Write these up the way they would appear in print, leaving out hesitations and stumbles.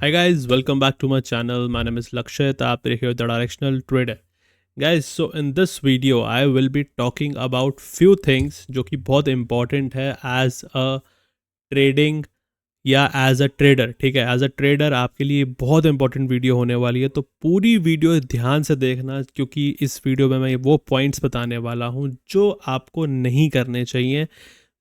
Hi guys, welcome back to my channel. My name is Lakshit. आप देख रहे हो The Directional Trader. Guys, so in this video I will be talking about few things जो कि बहुत important है as a trading या as a trader. ठीक है, एज अ ट्रेडर आपके लिए बहुत इंपॉर्टेंट वीडियो होने वाली है, तो पूरी वीडियो ध्यान से देखना क्योंकि इस वीडियो में मैं वो पॉइंट्स बताने वाला हूँ जो आपको नहीं करने चाहिए.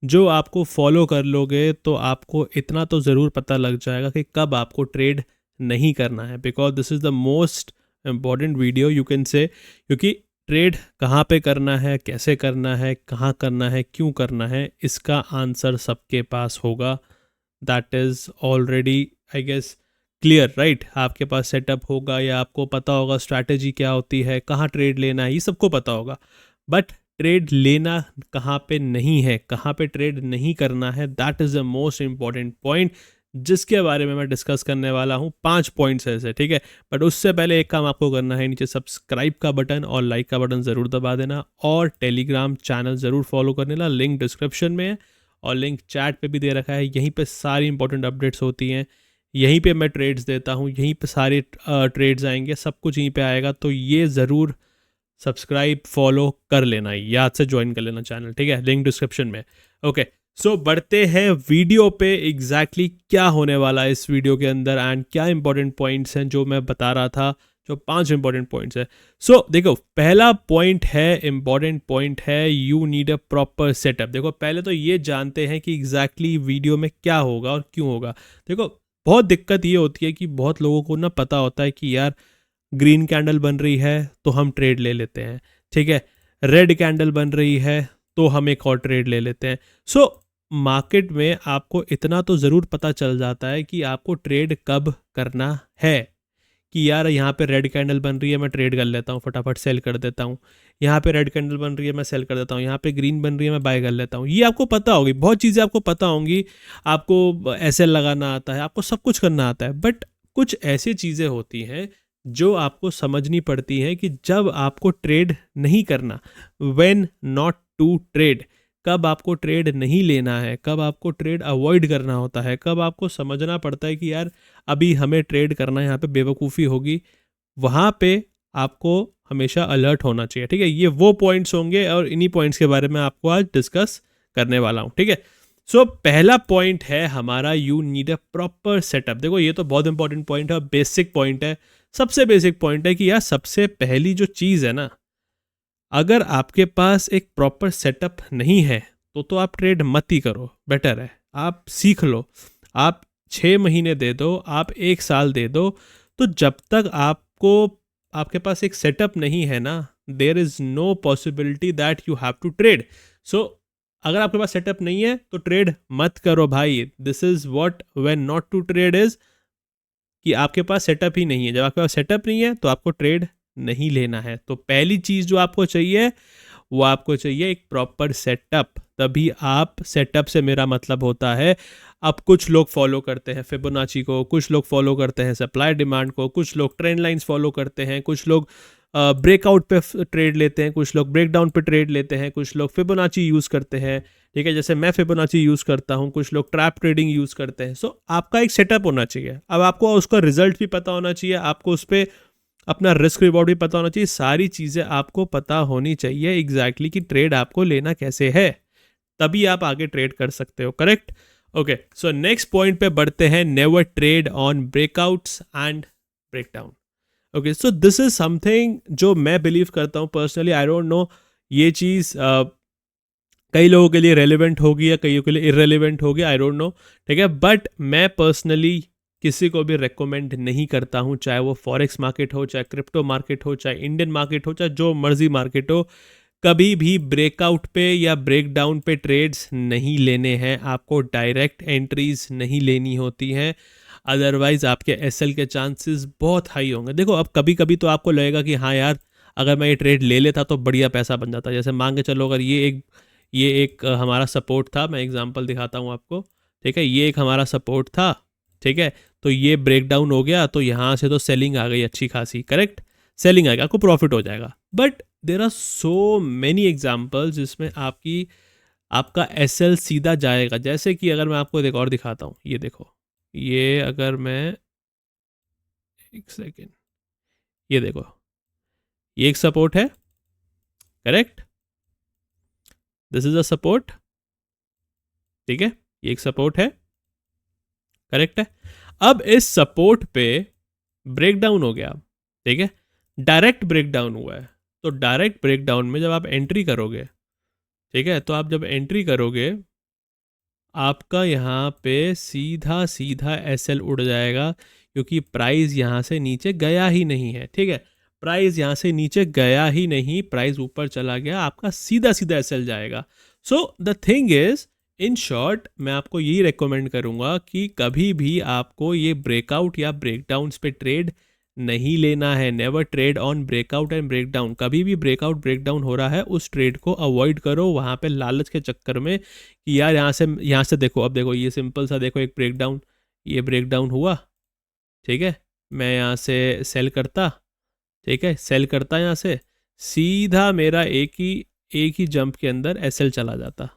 जो आपको फॉलो कर लोगे तो आपको इतना तो ज़रूर पता लग जाएगा कि कब आपको ट्रेड नहीं करना है, because this is the most important video you can say. क्योंकि ट्रेड कहाँ पे करना है, कैसे करना है, कहाँ करना है, क्यों करना है, इसका आंसर सबके पास होगा. That is already I guess clear, right. आपके पास सेटअप होगा या आपको पता होगा स्ट्रैटेजी क्या होती है, कहाँ ट्रेड लेना है, ये सबको पता होगा. बट ट्रेड लेना कहाँ पे नहीं है, कहाँ पे ट्रेड नहीं करना है, that is the most important point जिसके बारे में मैं डिस्कस करने वाला हूँ. 5 पॉइंट्स ऐसे, ठीक है. बट उससे पहले एक काम आपको करना है, नीचे सब्सक्राइब का बटन और लाइक का बटन ज़रूर दबा देना और टेलीग्राम चैनल ज़रूर फॉलो कर लेना. लिंक डिस्क्रिप्शन में है और लिंक चैट पे भी दे रखा है. यहीं पे सारी इंपॉर्टेंट अपडेट्स होती हैं, यहीं पे मैं ट्रेड्स देता हूँ, यहीं पे सारे ट्रेड्स आएंगे, सब कुछ यहीं पे आएगा. तो ये ज़रूर सब्सक्राइब फॉलो कर लेना, याद से ज्वाइन कर लेना चैनल, ठीक है. लिंक डिस्क्रिप्शन में. ओके, सो बढ़ते हैं वीडियो पे. एग्जैक्टली क्या होने वाला है इस वीडियो के अंदर एंड क्या इंपॉर्टेंट पॉइंट्स हैं जो मैं बता रहा था, जो 5 इंपॉर्टेंट पॉइंट्स है. सो देखो, पहला पॉइंट है, इंपॉर्टेंट पॉइंट है, you need a proper setup. देखो, पहले तो ये जानते हैं कि एग्जैक्टली वीडियो में क्या होगा और क्यों होगा. देखो, बहुत दिक्कत ये होती है कि बहुत लोगों को ना पता होता है कि यार ग्रीन कैंडल बन रही है तो हम ट्रेड ले लेते हैं, ठीक है. रेड कैंडल बन रही है तो हम एक और ट्रेड ले लेते हैं. सो मार्केट में आपको इतना तो ज़रूर पता चल जाता है कि आपको ट्रेड कब करना है. कि यार यहाँ पे रेड कैंडल बन रही है, मैं ट्रेड कर लेता हूँ, फटाफट सेल कर देता हूँ. यहाँ पे रेड कैंडल बन रही है, मैं सेल कर देता हूँ. यहाँ पे ग्रीन बन रही है, मैं बाय कर लेता हूँ. ये आपको पता होगी, बहुत चीज़ें आपको पता होंगी. आपको एसएल लगाना आता है, आपको सब कुछ करना आता है. बट कुछ ऐसी चीज़ें होती हैं जो आपको समझनी पड़ती हैं कि जब आपको ट्रेड नहीं करना, व्हेन नॉट टू ट्रेड, कब आपको ट्रेड नहीं लेना है, कब आपको ट्रेड अवॉइड करना होता है, कब आपको समझना पड़ता है कि यार अभी हमें ट्रेड करना है, यहाँ पे बेवकूफ़ी होगी. वहाँ पे आपको हमेशा अलर्ट होना चाहिए, ठीक है. ये वो पॉइंट्स होंगे और इन्हीं पॉइंट्स के बारे में आपको आज डिस्कस करने वाला हूँ, ठीक है. सो पहला पॉइंट है हमारा, you need a proper setup. देखो, ये तो बहुत इंपॉर्टेंट पॉइंट है, बेसिक पॉइंट है, सबसे बेसिक पॉइंट है कि यार सबसे पहली जो चीज़ है ना, अगर आपके पास एक प्रॉपर सेटअप नहीं है तो आप ट्रेड मत ही करो. बेटर है आप सीख लो. आप 6 महीने दे दो, आप 1 साल दे दो, तो जब तक आपको आपके पास एक सेटअप नहीं है ना, there is no possibility that you have to trade. So अगर आपके पास सेटअप नहीं है तो ट्रेड मत करो भाई. This is what when not to trade is, कि आपके पास सेटअप ही नहीं है. जब आपके पास सेटअप नहीं है तो आपको ट्रेड नहीं लेना है. तो पहली चीज़ जो आपको चाहिए वो आपको चाहिए एक प्रॉपर सेटअप. तभी आप, सेटअप से मेरा मतलब होता है, अब कुछ लोग फॉलो करते हैं फिबोनाची को, कुछ लोग फॉलो करते हैं सप्लाई डिमांड को, कुछ लोग ट्रेंड लाइंस फॉलो करते हैं, कुछ लोग ब्रेकआउट पे ट्रेड लेते हैं, कुछ लोग ब्रेकडाउन पे ट्रेड लेते हैं, कुछ लोग फिबोनाची यूज़ करते हैं, ठीक है. जैसे मैं फिबोनाची यूज़ करता हूँ, कुछ लोग ट्रैप ट्रेडिंग यूज़ करते हैं. सो आपका एक सेटअप होना चाहिए. अब आपको उसका रिजल्ट भी पता होना चाहिए, आपको उस पर अपना रिस्क रिवॉर्ड भी पता होना चाहिए. सारी चीज़ें आपको पता होनी चाहिए एग्जैक्टली कि ट्रेड आपको लेना कैसे है, तभी आप आगे ट्रेड कर सकते हो. Correct. Okay, so next point पे बढ़ते हैं. Never trade on breakouts and breakdown. Okay, so this is something जो मैं बिलीव करता हूँ पर्सनली. आई डोंट नो ये चीज़ कई लोगों के लिए रेलिवेंट होगी या कईयों के लिए इरेलीवेंट होगी, आई डोंट नो, ठीक है. बट मैं पर्सनली किसी को भी रेकमेंड नहीं करता हूँ, चाहे वो फॉरेक्स मार्केट हो, चाहे क्रिप्टो मार्केट हो, चाहे इंडियन मार्केट हो, चाहे जो मर्जी मार्केट हो, कभी भी ब्रेकआउट पे या ब्रेकडाउन पे ट्रेड्स नहीं लेने हैं. आपको डायरेक्ट एंट्रीज नहीं लेनी होती हैं, अदरवाइज आपके एसएल के चांसेस बहुत हाई होंगे. देखो, अब कभी कभी तो आपको लगेगा कि हाँ यार, अगर मैं ये ट्रेड ले लेता तो बढ़िया पैसा बन जाता. जैसे मान के चलो, अगर ये एक हमारा सपोर्ट था, मैं एग्जांपल दिखाता हूँ आपको, ठीक है. ये एक हमारा सपोर्ट था, ठीक है. तो ये ब्रेक डाउन हो गया तो यहाँ से तो सेलिंग आ गई अच्छी खासी, करेक्ट. सेलिंग आ गया, आपको प्रॉफिट हो जाएगा. But there are so many examples जिसमें आपका एसएल सीधा जाएगा. जैसे कि अगर मैं आपको एक और दिखाता हूँ, ये देखो, ये अगर मैं एक सेकेंड, ये देखो, ये एक सपोर्ट है, correct, this is a support, ठीक है, ये एक सपोर्ट है, करेक्ट है। अब इस सपोर्ट पे ब्रेक डाउन हो गया, ठीक है, डायरेक्ट ब्रेक डाउन हुआ है। तो डायरेक्ट ब्रेक डाउन में जब आप एंट्री करोगे, ठीक है, तो आप जब एंट्री करोगे आपका यहाँ पे सीधा सीधा एसएल उड़ जाएगा, क्योंकि प्राइस यहाँ से नीचे गया ही नहीं है, ठीक है, प्राइस यहाँ से नीचे गया ही नहीं, प्राइस ऊपर चला गया, आपका सीधा सीधा एसएल जाएगा। So the thing is, in short मैं आपको यही रेकमेंड करूँगा कि कभी भी आपको ये ब्रेकआउट या ब्रेकडाउन्स पे ट्रेड नहीं लेना है। Never trade on breakout and breakdown. कभी भी ब्रेकआउट ब्रेकडाउन हो रहा है उस ट्रेड को अवॉइड करो, वहाँ पे लालच के चक्कर में कि यार यहाँ से देखो, अब देखो ये सिंपल सा देखो एक ब्रेकडाउन, ये ब्रेकडाउन हुआ, ठीक है, मैं यहाँ से सेल करता, ठीक है, सेल करता यहाँ से, सीधा मेरा एक ही जंप के अंदर एसएल चला जाता,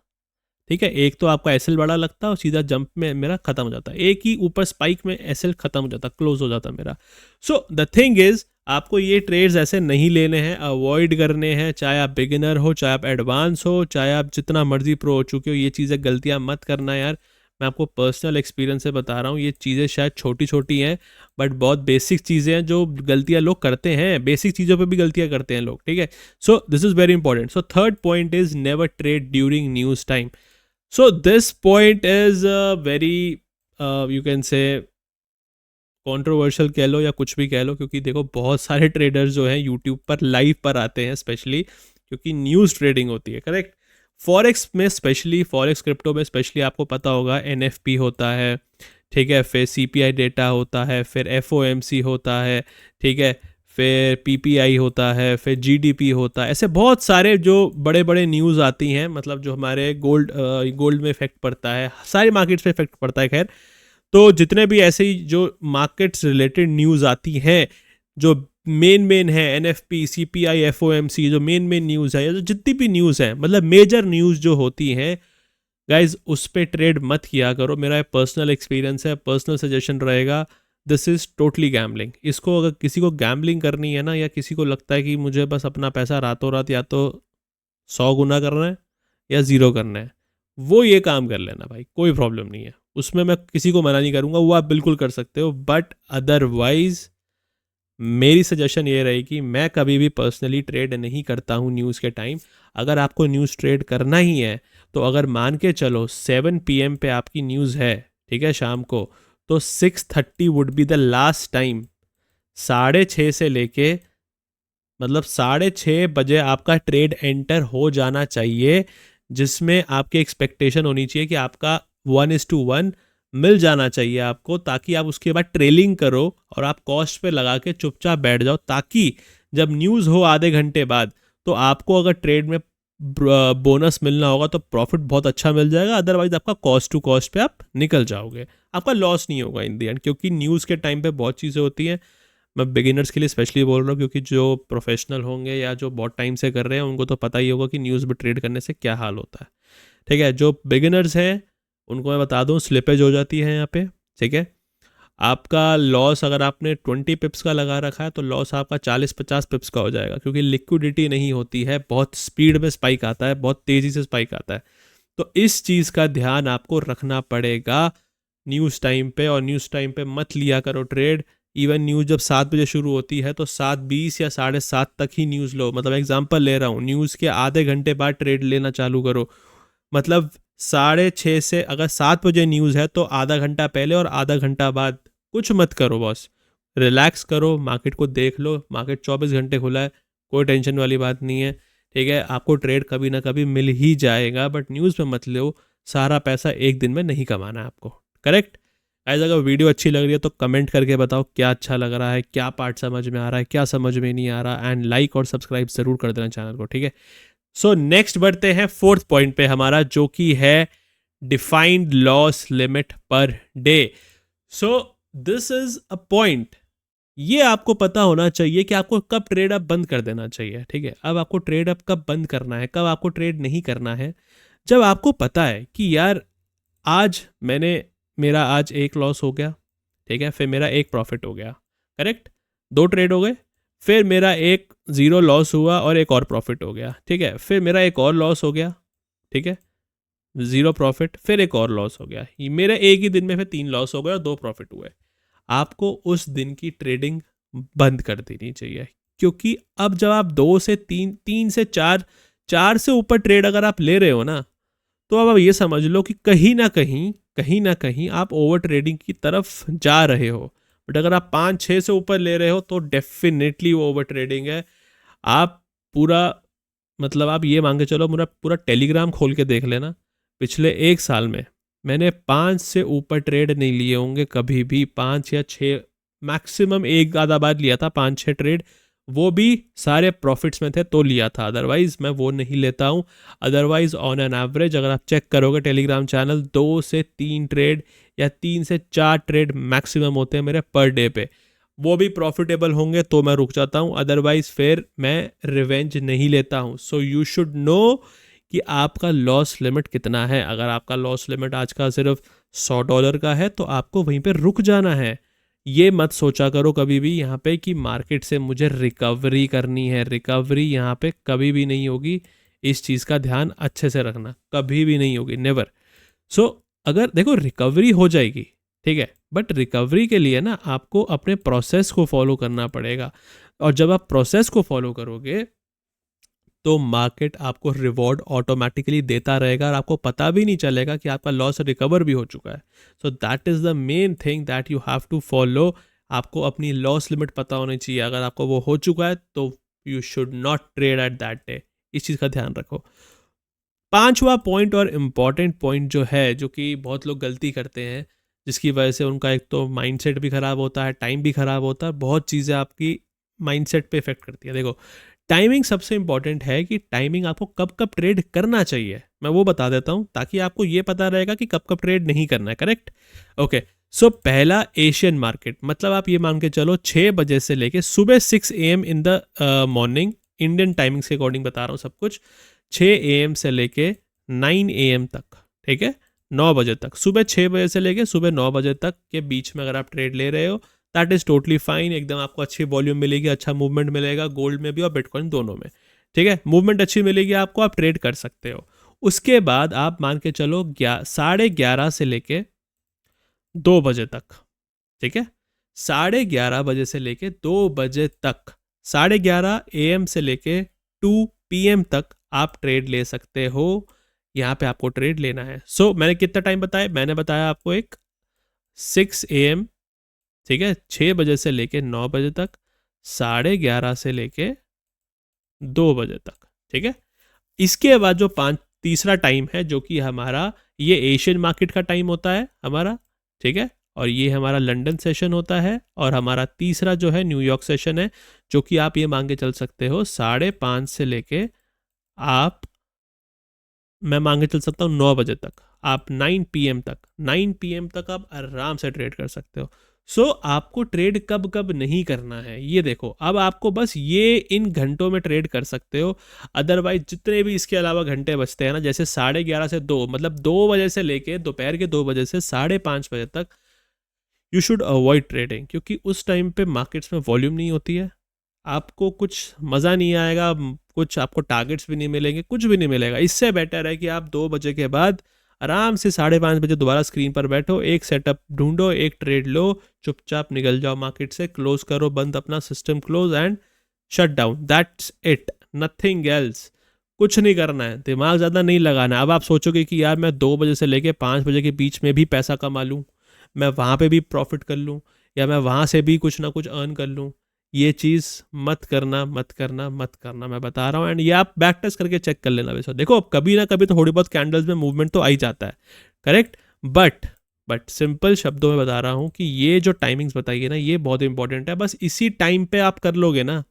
ठीक है, एक तो आपका एसएल बड़ा लगता और सीधा जंप में मेरा खत्म हो जाता, एक ही ऊपर स्पाइक में एसएल खत्म हो जाता, क्लोज हो जाता मेरा। सो द थिंग इज, आपको ये ट्रेड्स ऐसे नहीं लेने हैं, अवॉइड करने हैं, चाहे आप बिगिनर हो, चाहे आप एडवांस हो, चाहे आप जितना मर्जी प्रो हो चुके हो, ये चीज़ें गलतियां मत करना यार। मैं आपको पर्सनल एक्सपीरियंस से बता रहा हूँ, ये चीज़ें शायद छोटी छोटी हैं बट बहुत बेसिक चीज़ें हैं जो गलतियां लोग करते हैं, बेसिक चीज़ों पे भी गलतियां करते हैं लोग, ठीक है। So this is very important. So third point is never trade during news time. So this point is very you can say controversial कह लो या कुछ भी कह लो, क्योंकि देखो बहुत सारे ट्रेडर्स जो हैं यूट्यूब पर लाइव पर आते हैं, स्पेशली क्योंकि न्यूज़ ट्रेडिंग होती है, करेक्ट। फॉरेक्स में स्पेशली, फॉरेक्स क्रिप्टो में स्पेशली आपको पता होगा एनएफपी होता है, ठीक है, फिर सीपीआई डेटा होता है, फिर एफओएमसी होता है, ठीक है, फिर पीपीआई होता है, फिर जीडीपी होता है, ऐसे बहुत सारे जो बड़े बड़े न्यूज़ आती हैं, मतलब जो हमारे गोल्ड में इफेक्ट पड़ता है, सारी मार्केट्स पे इफेक्ट पड़ता है। खैर, तो जितने भी ऐसे ही जो मार्केट्स रिलेटेड न्यूज़ आती हैं, जो मेन है, एनएफपी, सीपीआई, एफओएमसी, जो मेन न्यूज़ है, या जो जितनी भी न्यूज़ है, मतलब मेजर न्यूज़ जो होती हैं गाइज, उस पर ट्रेड मत किया करो। मेरा पर्सनल एक्सपीरियंस है, पर्सनल सजेशन रहेगा, दिस इज़ टोटली गैम्बलिंग। इसको अगर किसी को गैम्बलिंग करनी है ना, या किसी को लगता है कि मुझे बस अपना पैसा रातों रात या तो 100 गुना करना है या ज़ीरो करना है, वो ये काम कर लेना भाई, कोई प्रॉब्लम नहीं है उसमें, मैं किसी को मना नहीं करूँगा, वो आप बिल्कुल कर सकते हो। बट अदरवाइज मेरी सजेशन ये रहेगी, मैं कभी भी पर्सनली ट्रेड नहीं करता हूँ न्यूज़ के टाइम। अगर आपको न्यूज़ ट्रेड करना ही है तो अगर मान के चलो 7 PM पे आपकी न्यूज़ है, ठीक है, शाम को, तो 6:30 would be the last time. 6:30 से लेके मतलब 6:30 बजे आपका ट्रेड एंटर हो जाना चाहिए, जिसमें आपकी एक्सपेक्टेशन होनी चाहिए कि आपका 1:1 मिल जाना चाहिए आपको, ताकि आप उसके बाद ट्रेलिंग करो और आप कॉस्ट पे लगा के चुपचाप बैठ जाओ, ताकि जब न्यूज़ हो आधे घंटे बाद तो आपको अगर ट्रेड में बोनस मिलना होगा तो प्रॉफिट बहुत अच्छा मिल जाएगा, अदरवाइज आपका कॉस्ट टू कॉस्ट पे आप निकल जाओगे, आपका लॉस नहीं होगा इन दी एंड। क्योंकि न्यूज़ के टाइम पे बहुत चीज़ें होती हैं, मैं बिगिनर्स के लिए स्पेशली बोल रहा हूँ, क्योंकि जो प्रोफेशनल होंगे या जो बहुत टाइम से कर रहे हैं उनको तो पता ही होगा कि न्यूज़ में ट्रेड करने से क्या हाल होता है, ठीक है। जो बिगिनर्स हैं उनको मैं बता दूं, स्लिपेज हो जाती है यहाँ पे, ठीक है। आपका लॉस अगर आपने 20 पिप्स का लगा रखा है तो लॉस आपका 40-50 पिप्स का हो जाएगा, क्योंकि लिक्विडिटी नहीं होती है, बहुत स्पीड में स्पाइक आता है, बहुत तेज़ी से स्पाइक आता है। तो इस चीज़ का ध्यान आपको रखना पड़ेगा न्यूज़ टाइम पे, और न्यूज़ टाइम पे मत लिया करो ट्रेड। इवन न्यूज़ जब 7 बजे शुरू होती है तो 7:20 या 7:30 तक ही न्यूज़ लो, मतलब एग्जांपल ले रहा हूँ, न्यूज़ के आधे घंटे बाद ट्रेड लेना चालू करो। मतलब 6:30 से अगर 7 बजे न्यूज़ है तो आधा घंटा पहले और आधा घंटा बाद कुछ मत करो बॉस, रिलैक्स करो, मार्केट को देख लो, मार्केट 24 घंटे खुला है, कोई टेंशन वाली बात नहीं है, ठीक है। आपको ट्रेड कभी ना कभी मिल ही जाएगा, बट न्यूज़ पे मत लो, सारा पैसा एक दिन में नहीं कमाना है आपको, करेक्ट। गाइस, अगर वीडियो अच्छी लग रही है तो कमेंट करके बताओ क्या अच्छा लग रहा है, क्या पार्ट समझ में आ रहा है, क्या समझ में नहीं आ रहा, एंड लाइक और सब्सक्राइब ज़रूर कर देना चैनल को, ठीक है। सो नेक्स्ट बढ़ते हैं 4th पॉइंट पे हमारा, जो कि है defined loss limit per day. So this is a point, ये आपको पता होना चाहिए कि आपको कब ट्रेड अप बंद कर देना चाहिए, ठीक है। अब आपको ट्रेड अप कब बंद करना है, कब आपको ट्रेड नहीं करना है, जब आपको पता है कि यार आज मेरा आज एक लॉस हो गया, ठीक है, फिर मेरा एक प्रॉफिट हो गया, करेक्ट, 2 ट्रेड हो गए। फिर मेरा एक ज़ीरो लॉस हुआ और एक और प्रॉफिट हो गया, ठीक है। फिर मेरा एक और लॉस हो गया, ठीक है, ज़ीरो प्रॉफिट, फिर एक और लॉस हो गया। ये मेरे एक ही दिन में फिर 3 लॉस हो गए और 2 प्रॉफिट हुए। आपको उस दिन की ट्रेडिंग बंद कर देनी चाहिए, क्योंकि अब जब आप 2 से 3, 3 से 4, 4 से ऊपर ट्रेड अगर आप ले रहे हो ना, तो अब आप ये समझ लो कि कहीं ना कहीं आप ओवर ट्रेडिंग की तरफ जा रहे हो। बट अगर आप 5-6 से ऊपर ले रहे हो तो डेफिनेटली वो ओवर ट्रेडिंग है। आप पूरा, मतलब आप ये मान के चलो, पूरा पूरा टेलीग्राम खोल के देख लेना, पिछले 1 साल में मैंने 5 से ऊपर ट्रेड नहीं लिए होंगे कभी भी। 5 या 6 मैक्सिमम, एक आधा बार लिया था 5-6 ट्रेड, वो भी सारे प्रॉफिट्स में थे तो लिया था, अदरवाइज मैं वो नहीं लेता हूँ। अदरवाइज ऑन एन एवरेज अगर आप चेक करोगे टेलीग्राम चैनल, 2 से 3 ट्रेड या 3 से 4 ट्रेड मैक्सिमम होते हैं मेरे पर डे पे, वो भी प्रॉफिटेबल होंगे तो मैं रुक जाता हूँ, अदरवाइज फिर मैं रिवेंज नहीं लेता हूँ। सो यू शुड नो कि आपका लॉस लिमिट कितना है। अगर आपका लॉस लिमिट आज का सिर्फ $100 का है तो आपको वहीं पे रुक जाना है। ये मत सोचा करो कभी भी यहाँ पे कि मार्केट से मुझे रिकवरी करनी है। रिकवरी यहाँ पे कभी भी नहीं होगी, इस चीज़ का ध्यान अच्छे से रखना, कभी भी नहीं होगी, नेवर। सो अगर देखो रिकवरी हो जाएगी, ठीक है, बट रिकवरी के लिए ना आपको अपने प्रोसेस को फॉलो करना पड़ेगा। और जब आप प्रोसेस को फॉलो करोगे तो मार्केट आपको रिवॉर्ड ऑटोमेटिकली देता रहेगा और आपको पता भी नहीं चलेगा कि आपका लॉस रिकवर भी हो चुका है। So that is the main thing that you have to follow. आपको अपनी लॉस लिमिट पता होनी चाहिए। अगर आपको वो हो चुका है तो you should not trade at that day. इस चीज़ का ध्यान रखो। 5वां पॉइंट और इम्पॉर्टेंट पॉइंट जो है, जो कि बहुत लोग गलती करते हैं, जिसकी वजह से उनका एक तो माइंडसेट भी ख़राब होता है, टाइम भी ख़राब होता है, बहुत चीज़ें आपकी माइंडसेट पे इफेक्ट करती है। देखो, टाइमिंग सबसे इंपॉर्टेंट है कि टाइमिंग आपको कब कब ट्रेड करना चाहिए, मैं वो बता देता हूँ ताकि आपको ये पता रहेगा कि कब कब ट्रेड नहीं करना है, करेक्ट। ओके, सो पहला एशियन मार्केट, मतलब आप ये मान के चलो 6 बजे से लेके सुबह 6 AM in the morning, Indian timings के अकॉर्डिंग बता रहा हूँ सब कुछ, 6 AM से लेके 9 AM तक, ठीक है, 9 बजे तक, सुबह 6 बजे से लेके सुबह 9 बजे तक के बीच में अगर आप ट्रेड ले रहे हो, दैट इज़ टोटली फाइन। एकदम आपको अच्छी वॉल्यूम मिलेगी, अच्छा मूवमेंट मिलेगा, गोल्ड में भी और बिटकॉइन दोनों में, ठीक है, मूवमेंट अच्छी मिलेगी आपको, आप ट्रेड कर सकते हो। उसके बाद आप मान के चलो 11:30 से लेके 2 बजे तक, ठीक है, 11:30 से लेके 2 बजे तक, 11:30 AM से लेके 2 PM तक आप ट्रेड ले सकते हो। यहाँ पे आपको ट्रेड लेना है। सो मैंने कितना टाइम बताया, मैंने बताया आपको एक 6 AM, ठीक है, 6 बजे से लेके 9 बजे तक, 11:30 से लेके 2 बजे तक, ठीक है। इसके बाद जो तीसरा टाइम है, जो कि हमारा ये एशियन मार्केट का टाइम होता है हमारा, ठीक है, और ये हमारा लंदन सेशन होता है, और हमारा तीसरा जो है न्यूयॉर्क सेशन है, जो कि आप ये मान के चल सकते हो 5:30 से लेके आप, मैं मान के चल सकता हूँ 9 बजे तक, आप 9 PM तक, 9 PM तक आप आराम से ट्रेड कर सकते हो। सो आपको ट्रेड कब कब नहीं करना है ये देखो। अब आपको बस ये इन घंटों में ट्रेड कर सकते हो, अदरवाइज जितने भी इसके अलावा घंटे बचते हैं ना, जैसे 11:30 से 2, मतलब 2 बजे से लेके दोपहर के 2 बजे से 5:30 बजे तक यू शुड अवॉइड ट्रेडिंग, क्योंकि उस टाइम पे मार्केट्स में वॉल्यूम नहीं होती है, आपको कुछ मज़ा नहीं आएगा, कुछ आपको टारगेट्स भी नहीं मिलेंगे, कुछ भी नहीं मिलेगा। इससे बेटर है कि आप 2 बजे के बाद आराम से 5:30 बजे दोबारा स्क्रीन पर बैठो, एक सेटअप ढूंढो, एक ट्रेड लो, चुपचाप निकल जाओ मार्केट से, क्लोज करो बंद अपना system, close and shut down, that's it, nothing else. कुछ नहीं करना है, दिमाग ज़्यादा नहीं लगाना है। अब आप सोचोगे कि यार मैं 2 बजे से लेके 5 बजे के बीच में भी पैसा कमा लूँ, मैं वहाँ पे भी प्रॉफिट कर लूँ, या मैं वहाँ से भी कुछ ना कुछ अर्न कर लूँ, ये चीज़ मत करना, मत करना, मत करना, मैं बता रहा हूँ। एंड ये आप बैक टेस्ट करके चेक कर लेना वैसा। देखो अब कभी ना कभी तो थोड़ी बहुत कैंडल्स में मूवमेंट तो आ ही जाता है, करेक्ट, बट सिंपल शब्दों में बता रहा हूँ कि ये जो टाइमिंग्स बताइए ना, ये बहुत इंपॉर्टेंट है। बस इसी टाइम पे आप कर लोगे ना,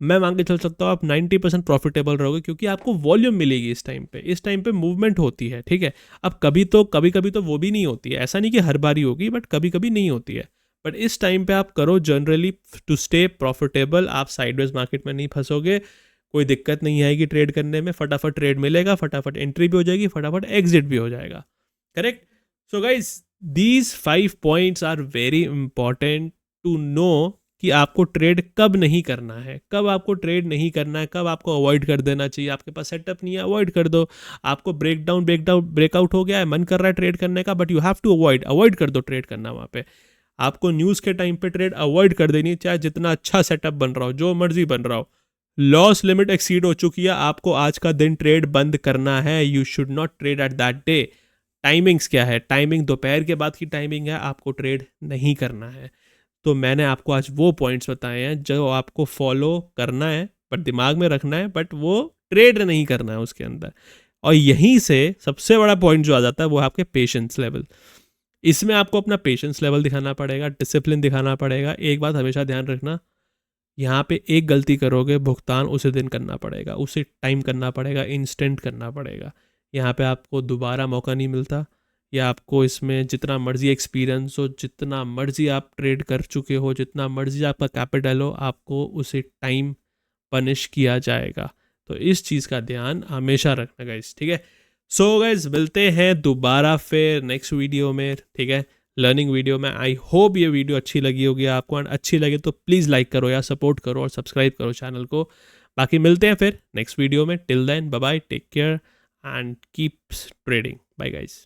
मैं मान के चल सकता हूँ आप 90% प्रॉफिटेबल रहोगे, क्योंकि आपको वॉल्यूम मिलेगी इस टाइम पे, इस टाइम पे मूवमेंट होती है, ठीक है। अब कभी कभी तो वो भी नहीं होती है, ऐसा नहीं कि हर बारी होगी, बट कभी कभी नहीं होती है। बट इस टाइम पे आप करो जनरली टू स्टे प्रॉफिटेबल, आप साइडवेज मार्केट में नहीं फंसोगे, कोई दिक्कत नहीं आएगी ट्रेड करने में, फटाफट ट्रेड मिलेगा, फटाफट एंट्री भी हो जाएगी, फटाफट एग्जिट भी हो जाएगा, correct. So guys, these 5 points are very important to know कि आपको ट्रेड कब नहीं करना है, कब आपको ट्रेड नहीं करना है, कब आपको अवॉइड कर देना चाहिए। आपके पास सेटअप नहीं है, अवॉइड कर दो। आपको ब्रेकआउट हो गया है, मन कर रहा है ट्रेड करने का, but you have to avoid कर दो ट्रेड करना वहाँ पे। आपको न्यूज़ के टाइम पे ट्रेड अवॉइड कर देनी, चाहे जितना अच्छा सेटअप बन रहा हो, जो मर्जी बन रहा हो। लॉस लिमिट एक्सीड हो चुकी है, आपको आज का दिन ट्रेड बंद करना है। You should not trade at that day. Timings क्या है? टाइमिंग दोपहर के बाद की टाइमिंग है, आपको ट्रेड नहीं करना है। तो मैंने आपको आज वो पॉइंट्स बताए हैं जो आपको फॉलो करना है, बट दिमाग में रखना है, बट वो ट्रेड नहीं करना है उसके अंदर। और यहीं से सबसे बड़ा पॉइंट जो आ जाता है वो है आपके पेशेंस लेवल। इसमें आपको अपना पेशेंस लेवल दिखाना पड़ेगा, डिसिप्लिन दिखाना पड़ेगा। एक बात हमेशा ध्यान रखना, यहाँ पे एक गलती करोगे, भुगतान उसी दिन करना पड़ेगा, उसी टाइम करना पड़ेगा, इंस्टेंट करना पड़ेगा। यहाँ पे आपको दोबारा मौका नहीं मिलता, या आपको इसमें जितना मर्जी एक्सपीरियंस हो, जितना मर्जी आप ट्रेड कर चुके हो, जितना मर्जी आपका कैपिटल हो, आपको उसी टाइम पनिश किया जाएगा। तो इस चीज़ का ध्यान हमेशा रखना गाइस, ठीक है। सो गाइस, मिलते हैं दोबारा फिर नेक्स्ट वीडियो में, ठीक है, लर्निंग वीडियो में। आई होप ये वीडियो अच्छी लगी होगी आपको, एंड अच्छी लगे तो प्लीज़ लाइक करो या सपोर्ट करो और सब्सक्राइब करो चैनल को। बाकी मिलते हैं फिर नेक्स्ट वीडियो में। Till then bye bye, take care and keep trading. Bye guys.